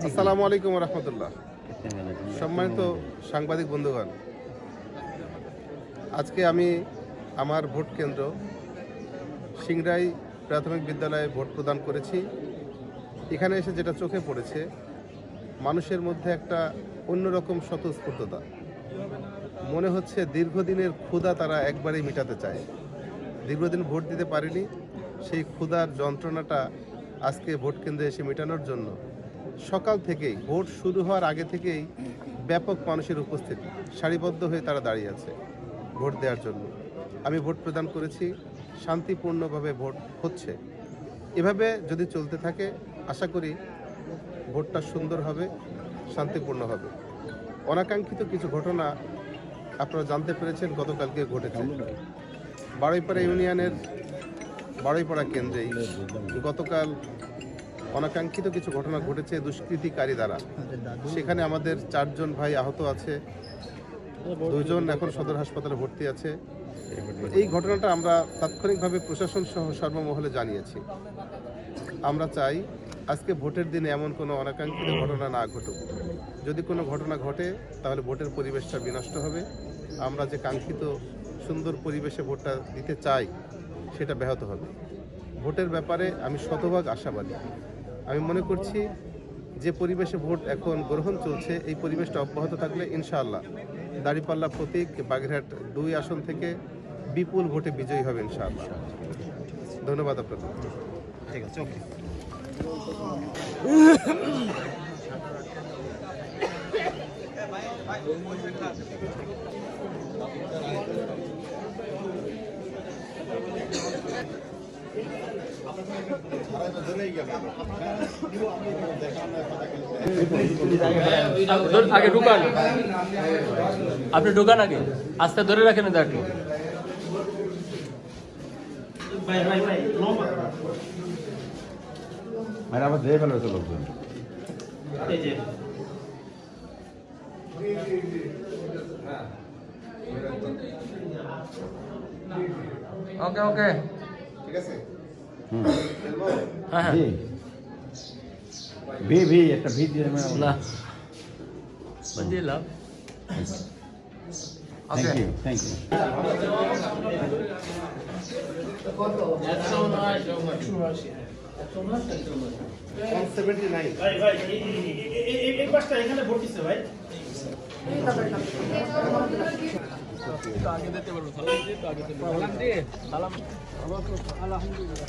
আসসালামু আলাইকুম রহমতুল্লাহ। সম্মানিত সাংবাদিক বন্ধুগণ, আজকে আমি আমার ভোট কেন্দ্র সিংড়াই প্রাথমিক বিদ্যালয়ে ভোট প্রদান করেছি। এখানে এসে যেটা চোখে পড়েছে, মানুষের মধ্যে একটা অন্যরকম স্বতঃস্ফূর্ততা। মনে হচ্ছে দীর্ঘদিনের ক্ষুধা তারা একবারেই মেটাতে চায়। দীর্ঘদিন ভোট দিতে পারেনি, সেই ক্ষুধার যন্ত্রণাটা আজকে ভোট কেন্দ্রে এসে মেটানোর জন্য সকাল থেকেই, ভোট শুরু হওয়ার আগে থেকেই ব্যাপক মানুষের উপস্থিতি, সারিবদ্ধ হয়ে তারা দাঁড়িয়ে আছে ভোট দেওয়ার জন্য। আমি ভোট প্রদান করেছি, শান্তিপূর্ণভাবে ভোট হচ্ছে। এভাবে যদি চলতে থাকে, আশা করি ভোটটা সুন্দর হবে, শান্তিপূর্ণ হবে। অনাকাঙ্ক্ষিত কিছু ঘটনা আপনারা জানতে পেরেছেন গতকালকে ঘটেছে। বারুইপাড়া ইউনিয়নের বারুইপাড়া কেন্দ্রেই গতকাল অনাকাঙ্ক্ষিত কিছু ঘটনা ঘটেছে দুষ্কৃতিকারী দ্বারা। সেখানে আমাদের 4 জন ভাই আহত আছে, 2 জন এখন সদর হাসপাতালে ভর্তি আছে। এই ঘটনাটা আমরা তাৎক্ষণিকভাবে প্রশাসন সহ সর্বমহলে জানিয়েছি। আমরা চাই আজকে ভোটের দিনে এমন কোনো অনাকাঙ্ক্ষিত ঘটনা না ঘটুক। যদি কোনো ঘটনা ঘটে তাহলে ভোটের পরিবেশটা বিনষ্ট হবে। আমরা যে কাঙ্ক্ষিত সুন্দর পরিবেশে ভোটটা দিতে চাই সেটা ব্যাহত হবে। ভোটের ব্যাপারে আমি শতভাগ আশাবাদী। আমি মনে করছি যে পরিবেশে ভোট এখন গ্রহণ চলছে, এই পরিবেশটা অব্যাহত থাকলে ইনশাআল্লাহ দাঁড়িপাল্লা প্রতীক বাগেরহাট 2 আসন থেকে বিপুল ভোটে বিজয়ী হবে ইনশাআল্লাহ। ধন্যবাদ আপনাদের। ঠিক আছে, ওকে। আগে ঢুকান, আপনি ঢুকান আগে, আস্তে ধরে রাখেন তাকে। আবার দিয়ে ফেলে তো লোকজন। ওকে ওকে, ঠিক আছে। হ্যাঁ হ্যাঁ, ভি একটা ভি দিয়ে না দিলাম। Thank you, thank you. এই পাশটা এখানে ভোট দিচ্ছে ভাই। আগে দিতে পারবো, সালাম দিয়ে সালাম। আলহামদুলিল্লাহ।